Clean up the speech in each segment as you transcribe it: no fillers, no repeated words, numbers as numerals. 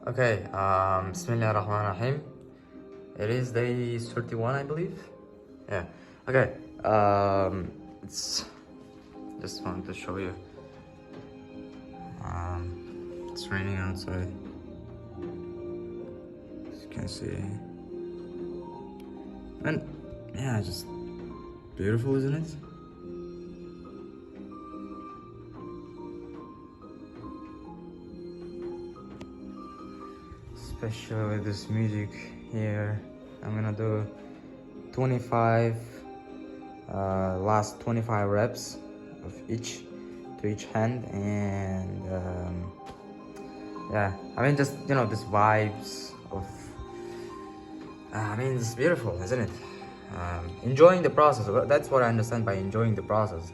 Okay, Bismillah ar-Rahman ar-Rahim. It is day 31, I believe. Yeah. Okay. It's just wanted to show you. It's raining outside. As you can see. And yeah, just beautiful, isn't it? Especially with this music here. I'm gonna do 25 last 25 reps of each to each hand, and yeah, I mean, just this vibes of I mean, it's beautiful, isn't it? Enjoying the process. That's what I understand by enjoying the process.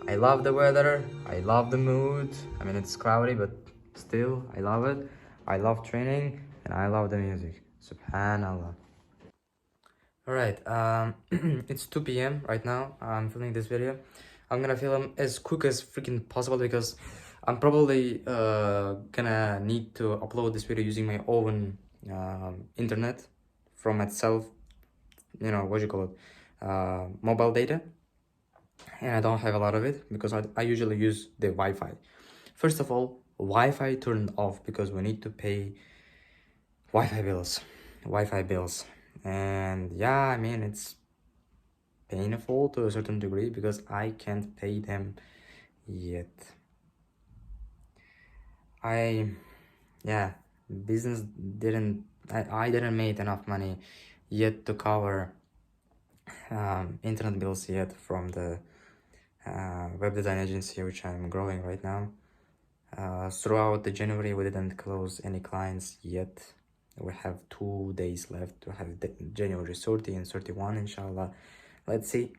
I love the weather, I love the mood. I mean, it's cloudy, but still I love it. I love training and I love the music. Subhanallah. Alright, it's 2 p.m. right now. I'm filming this video. I'm gonna film as quick as freaking possible because I'm probably gonna need to upload this video using my own internet from itself, what you call it, mobile data. And I don't have a lot of it because I usually use the Wi-Fi. First of all, Wi-Fi turned off because we need to pay Wi-Fi bills. And yeah, I mean, it's painful to a certain degree because I can't pay them yet. Business didn't, I didn't make enough money yet to cover internet bills yet from the web design agency which I'm growing right now. Throughout the January, we didn't close any clients yet. We have 2 days left to have January 30 and 31, inshallah. Let's see.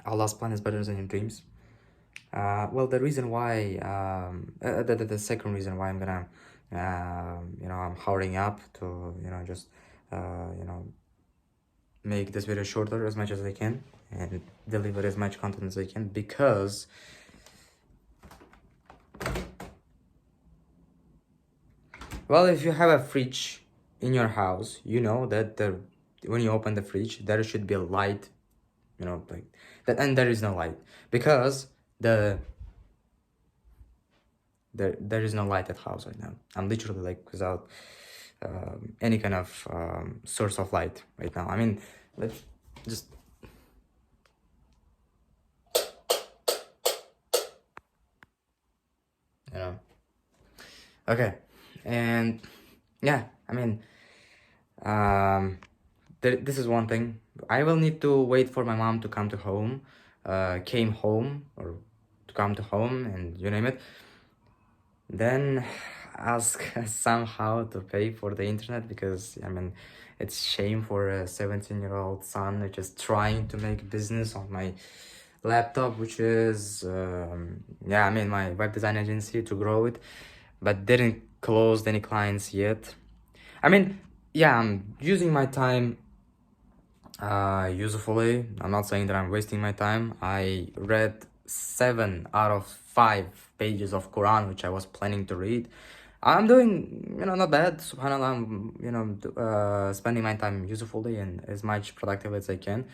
Allah's plan is better than your dreams. Well, the reason why, the second reason why I'm gonna, I'm hurrying up to, just, make this video shorter as much as I can and deliver as much content as I can, because well, if you have a fridge in your house, you know that when you open the fridge, there should be a light, like that, and there is no light because there is no light at house right now. I'm literally like without any kind of source of light right now. I mean, let's just okay. And yeah, I mean, this is one thing. I will need to wait for my mom to come to home, came home, or to come to home, and you name it. Then ask somehow to pay for the internet, because I mean, it's shame for a 17-year-old son which is trying to make business on my laptop, which is I mean, my web design agency, to grow it, but didn't close any clients yet. I mean, yeah, I'm using my time usefully. I'm not saying that I'm wasting my time. I read 7 out of 5 pages of Quran which I was planning to read. I'm doing, not bad, subhanallah. I'm, spending my time usefully and as much productive as I can.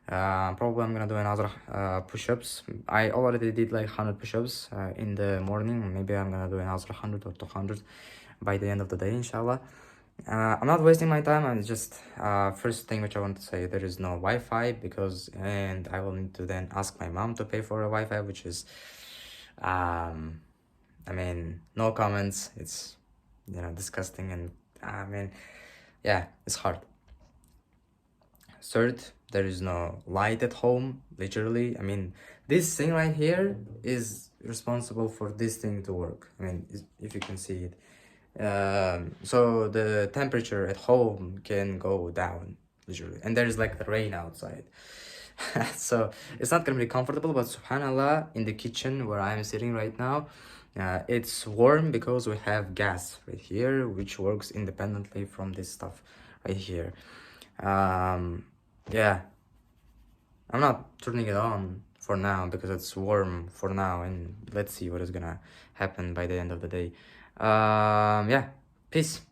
Probably I'm gonna do another push-ups. I already did like 100 push-ups in the morning. Maybe I'm gonna do another 100 or 200 by the end of the day, inshallah. I'm not wasting my time. I'm just first thing which I want to say, there is no Wi-Fi and I will need to then ask my mom to pay for a Wi-Fi, which is I mean, no comments. It's disgusting, and I mean, yeah, it's hard. Third, there is no light at home, literally. I mean, this thing right here is responsible for this thing to work. I mean, if you can see it. So the temperature at home can go down, literally, and there's like the rain outside. So it's not gonna be comfortable, but subhanallah, in the kitchen where I'm sitting right now, it's warm because we have gas right here, which works independently from this stuff right here. Yeah, I'm not turning it on for now because it's warm for now, and let's see what is gonna happen by the end of the day. Yeah, Peace.